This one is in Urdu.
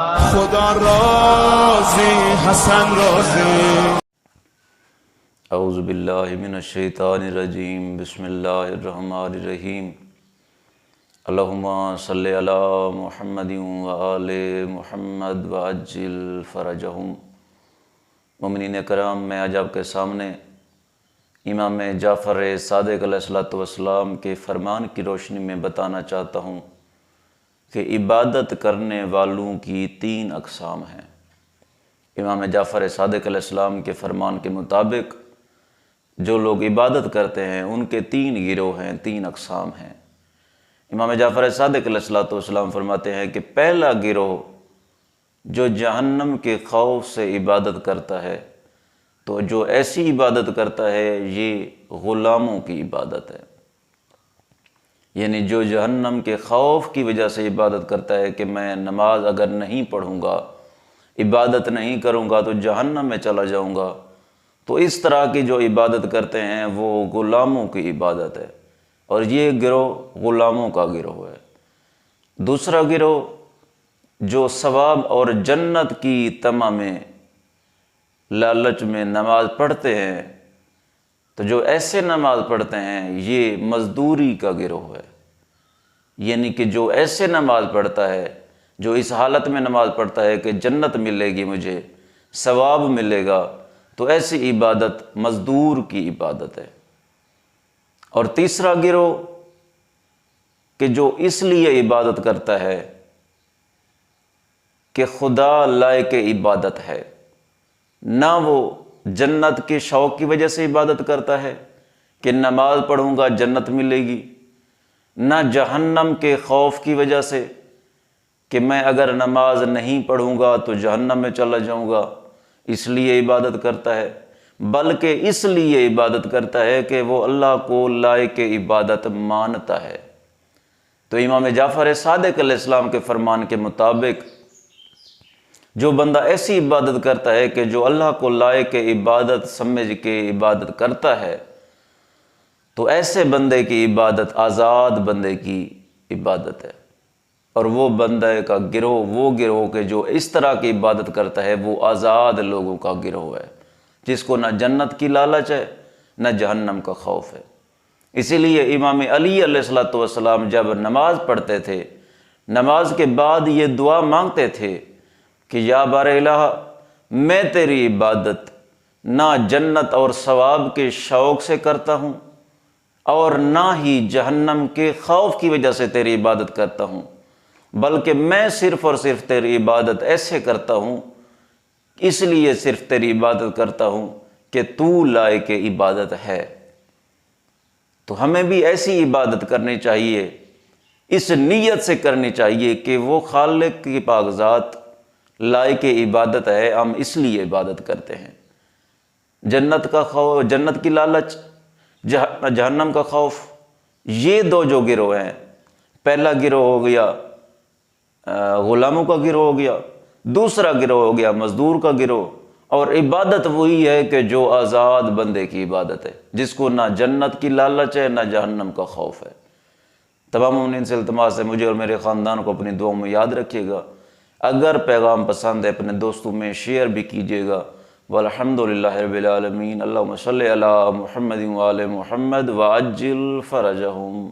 خدا راضی حسن راضی. اعوذ باللہ من الشیطان الرجیم. بسم اللہ الرحمن الرحیم. اللہم صلی علی محمد وآل محمد وعجل فرجہم. مومنین کرام، میں آج آپ کے سامنے امام جعفر صادق علیہ السلام کے فرمان کی روشنی میں بتانا چاہتا ہوں کہ عبادت کرنے والوں کی 3 اقسام ہیں. امام جعفر صادق علیہ السلام کے فرمان کے مطابق جو لوگ عبادت کرتے ہیں ان کے 3 گروہ ہیں، 3 اقسام ہیں. امام جعفر صادق علیہ السلام فرماتے ہیں کہ پہلا گروہ جو جہنم کے خوف سے عبادت کرتا ہے، تو جو ایسی عبادت کرتا ہے یہ غلاموں کی عبادت ہے. یعنی جو جہنم کے خوف کی وجہ سے عبادت کرتا ہے کہ میں نماز اگر نہیں پڑھوں گا، عبادت نہیں کروں گا تو جہنم میں چلا جاؤں گا، تو اس طرح کی جو عبادت کرتے ہیں وہ غلاموں کی عبادت ہے، اور یہ گروہ غلاموں کا گروہ ہے. دوسرا گروہ جو ثواب اور جنت کی طمع میں، لالچ میں نماز پڑھتے ہیں، تو جو ایسے نماز پڑھتے ہیں یہ مزدوری کا گروہ ہے. یعنی کہ جو ایسے نماز پڑھتا ہے، جو اس حالت میں نماز پڑھتا ہے کہ جنت ملے گی، مجھے ثواب ملے گا، تو ایسی عبادت مزدور کی عبادت ہے. اور تیسرا گروہ کہ جو اس لیے عبادت کرتا ہے کہ خدا لائق عبادت ہے، نہ وہ جنت کے شوق کی وجہ سے عبادت کرتا ہے کہ نماز پڑھوں گا جنت ملے گی، نہ جہنم کے خوف کی وجہ سے کہ میں اگر نماز نہیں پڑھوں گا تو جہنم میں چلا جاؤں گا، اس لیے عبادت کرتا ہے، بلکہ اس لیے عبادت کرتا ہے کہ وہ اللہ کو لائق عبادت مانتا ہے. تو امام جعفر صادق علیہ السلام کے فرمان کے مطابق جو بندہ ایسی عبادت کرتا ہے کہ جو اللہ کو لائق عبادت سمجھ کے عبادت کرتا ہے، تو ایسے بندے کی عبادت آزاد بندے کی عبادت ہے. اور وہ بندے کا گروہ، وہ گروہ کہ جو اس طرح کی عبادت کرتا ہے، وہ آزاد لوگوں کا گروہ ہے، جس کو نہ جنت کی لالچ ہے نہ جہنم کا خوف ہے. اسی لیے امام علی علیہ السلام جب نماز پڑھتے تھے، نماز کے بعد یہ دعا مانگتے تھے کہ یا بار الہ، میں تیری عبادت نہ جنت اور ثواب کے شوق سے کرتا ہوں، اور نہ ہی جہنم کے خوف کی وجہ سے تیری عبادت کرتا ہوں، بلکہ میں صرف اور صرف تیری عبادت ایسے کرتا ہوں، اس لیے صرف تیری عبادت کرتا ہوں کہ تو لائق عبادت ہے. تو ہمیں بھی ایسی عبادت کرنی چاہیے، اس نیت سے کرنی چاہیے کہ وہ خالق کی پاک ذات لائق عبادت ہے، ہم اس لیے عبادت کرتے ہیں. جنت کا خوف، جنت کی لالچ، جہنم کا خوف، یہ 2 جو گروہ ہیں، پہلا گروہ ہو گیا غلاموں کا گروہ ہو گیا، دوسرا گروہ ہو گیا مزدور کا گروہ. اور عبادت وہی ہے کہ جو آزاد بندے کی عبادت ہے، جس کو نہ جنت کی لالچ ہے نہ جہنم کا خوف ہے. تمام مومنین سے التماس ہے مجھے اور میرے خاندان کو اپنی دعاؤں میں یاد رکھیے گا. اگر پیغام پسند ہے اپنے دوستوں میں شیئر بھی کیجیے گا. والحمدللہ رب العالمین. اللہم صلی علی محمد وآل محمد وعجل فرجہم.